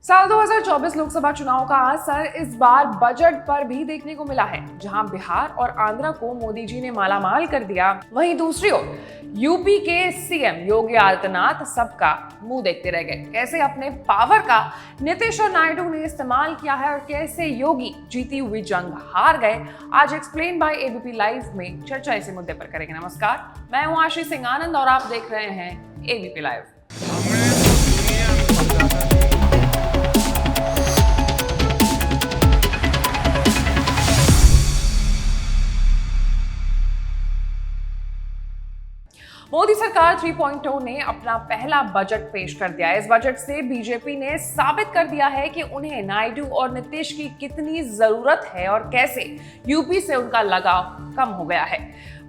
साल 2024 लोकसभा चुनाव का असर इस बार बजट पर भी देखने को मिला है। जहां बिहार और आंध्र को मोदी जी ने मालामाल कर दिया, वहीं दूसरी ओर यूपी के सीएम योगी आदित्यनाथ सबका मुंह देखते रह गए। कैसे अपने पावर का नीतीश और नायडू ने इस्तेमाल किया है और कैसे योगी जीती हुई जंग हार गए, आज एक्सप्लेन बाय एबीपी लाइव में चर्चा इसी मुद्दे पर करेंगे। नमस्कार, मैं हूं आशीष सिंह आनंद और आप देख रहे हैं एबीपी लाइव। मोदी सरकार 3.0 ने अपना पहला बजट पेश कर दिया है। इस बजट से बीजेपी ने साबित कर दिया है कि उन्हें नायडू और नीतीश की कितनी जरूरत है और कैसे यूपी से उनका लगाव कम हो गया है।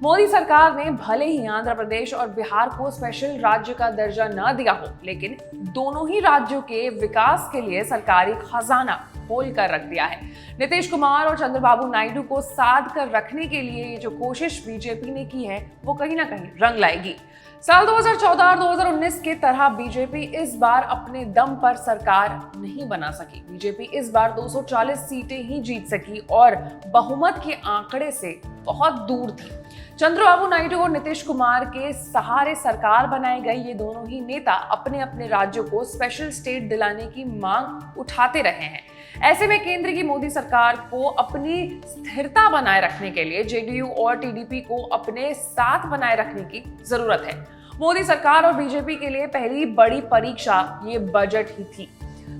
मोदी सरकार ने भले ही आंध्र प्रदेश और बिहार को स्पेशल राज्य का दर्जा न दिया हो, लेकिन दोनों ही राज्यों के विकास के लिए सरकारी खजाना खोल कर रख दिया है। नीतीश कुमार और चंद्रबाबू नायडू को साध कर रखने के लिए ये जो कोशिश बीजेपी ने की है, वो कहीं ना कहीं रंग लाएगी। साल 2014 और 2019 के तरह बीजेपी इस बार अपने दम पर सरकार नहीं बना सकी। बीजेपी इस बार 240 सीटें ही जीत सकी और बहुमत के आंकड़े से बहुत दूर थी। चंद्रबाबू नायडू और नीतीश कुमार के सहारे सरकार बनाए गए ये दोनों ही नेता अपने अपने राज्यों को स्पेशल स्टेट दिलाने की मांग उठाते रहे हैं। ऐसे में केंद्र की मोदी सरकार को अपनी स्थिरता बनाए रखने के लिए जेडीयू और टीडीपी को अपने साथ बनाए रखने की जरूरत है। मोदी सरकार और बीजेपी के लिए पहली बड़ी परीक्षा ये बजट ही थी।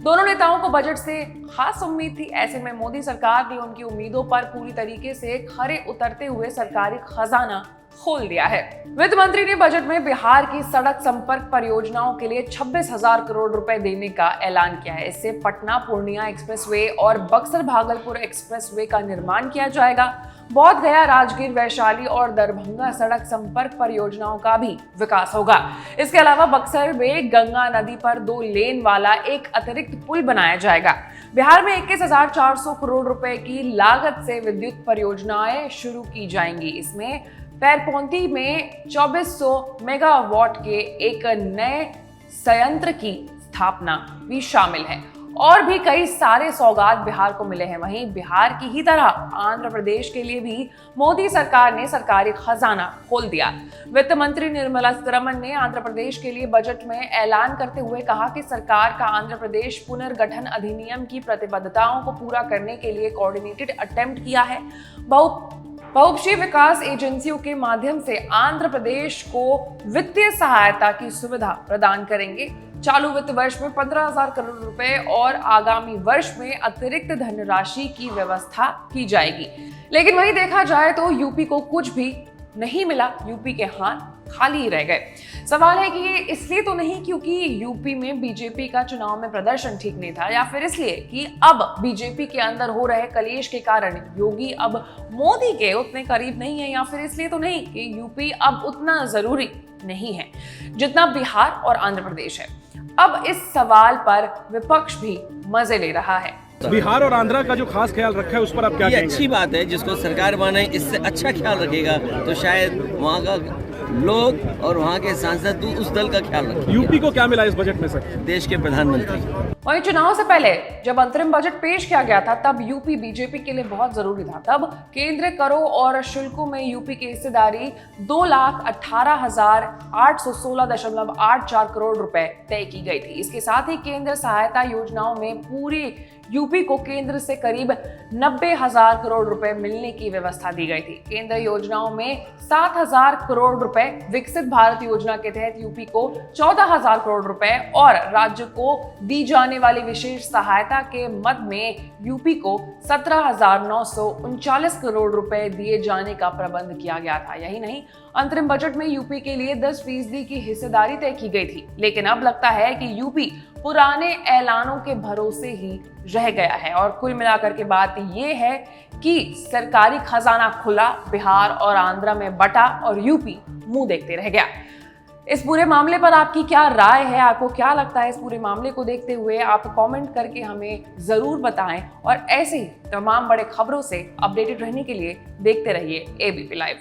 दोनों नेताओं को बजट से खास उम्मीद थी। ऐसे में मोदी सरकार ने उनकी उम्मीदों पर पूरी तरीके से खरे उतरते हुए सरकारी खजाना खोल दिया है। वित्त मंत्री ने बजट में बिहार की सड़क संपर्क परियोजनाओं के लिए 26,000 करोड़ रुपए देने का ऐलान किया है। इससे पटना पूर्णिया एक्सप्रेसवे और बक्सर भागलपुर एक्सप्रेसवे का निर्माण किया जाएगा। बौद्ध गया राजगीर वैशाली और दरभंगा सड़क संपर्क परियोजनाओं का भी विकास होगा। इसके अलावा बक्सर में गंगा नदी पर 2 लेन वाला एक अतिरिक्त पुल बनाया जाएगा। बिहार में 21,400 करोड़ रुपए की लागत से विद्युत परियोजनाएं शुरू की जाएंगी। इसमें पैरपोंती में 2400 मेगावाट के एक नए संयंत्र की स्थापना भी शामिल है और भी कई सारे सौगात बिहार को मिले हैं। वहीं बिहार की ही तरह आंध्र प्रदेश के लिए भी मोदी सरकार ने सरकारी खजाना खोल दिया। वित्त मंत्री निर्मला सीतारमण ने आंध्र प्रदेश के लिए बजट में ऐलान करते हुए कहा कि सरकार का आंध्र प्रदेश पुनर्गठन अधिनियम की प्रतिबद्धताओं को पूरा करने के लिए कोऑर्डिनेटेड अटेम्प्ट किया है। बहुपक्षीय विकास एजेंसियों के माध्यम से आंध्र प्रदेश को वित्तीय सहायता की सुविधा प्रदान करेंगे। चालू वित्त वर्ष में 15,000 करोड़ रुपए और आगामी वर्ष में अतिरिक्त धनराशि की व्यवस्था की जाएगी। लेकिन वहीं देखा जाए तो यूपी को कुछ भी नहीं मिला। यूपी के हाथ खाली ही रह गए। सवाल है कि ये इसलिए तो नहीं क्योंकि यूपी में बीजेपी का चुनाव में प्रदर्शन ठीक नहीं था, या फिर इसलिए कि अब बीजेपी के अंदर हो रहे कलेश के कारण योगी अब मोदी के उतने करीब नहीं है, या फिर इसलिए तो नहीं कि यूपी अब उतना जरूरी नहीं है जितना बिहार और आंध्र प्रदेश है। अब इस सवाल पर विपक्ष भी मजे ले रहा है। बिहार और आंध्र का जो खास ख्याल रखा है उस पर आप क्या कहेंगे? अच्छी बात है, जिसको सरकार बनाए इससे अच्छा ख्याल रखेगा तो शायद वहाँ का लोग और वहाँ के सांसद उस दल का ख्याल रखेंगे। यूपी को क्या मिला इस बजट में सर? देश के प्रधानमंत्री। वहीं चुनाव से पहले जब अंतरिम बजट पेश किया गया था, तब यूपी बीजेपी के लिए बहुत जरूरी था। तब केंद्रीय करों और शुल्कों में यूपी की हिस्सेदारी 2,18,816.84 करोड़ रुपए तय की गई थी। इसके साथ ही केंद्र सहायता योजनाओं में पूरी यूपी को केंद्र से करीब 90,000 करोड़ रुपए मिलने की व्यवस्था दी गई थी। केंद्र योजनाओं में 7,000 करोड़ रुपए, विकसित भारत योजना के तहत यूपी को 14,000 करोड़ रुपए और राज्य को दी जाने वाली विशेष सहायता के मद में यूपी को 17,939 करोड़ रुपए दिए जाने का प्रबंध किया गया था। यही नहीं, अंतरिम बजट में यूपी के लिए 10% की हिस्सेदारी तय की गई थी। लेकिन अब लगता है कि यूपी पुराने ऐलानों के भरोसे ही रह गया है और कुल मिलाकर के बात ये है कि सरकारी खजाना खुला, बिहार और आंध्र में बटा और यूपी मुंह देखते रह गया। इस पूरे मामले पर आपकी क्या राय है? आपको क्या लगता है इस पूरे मामले को देखते हुए? आप कमेंट करके हमें जरूर बताएं और ऐसे ही तमाम बड़े खबरों से अपडेटेड रहने के लिए देखते रहिए एबीपी लाइव।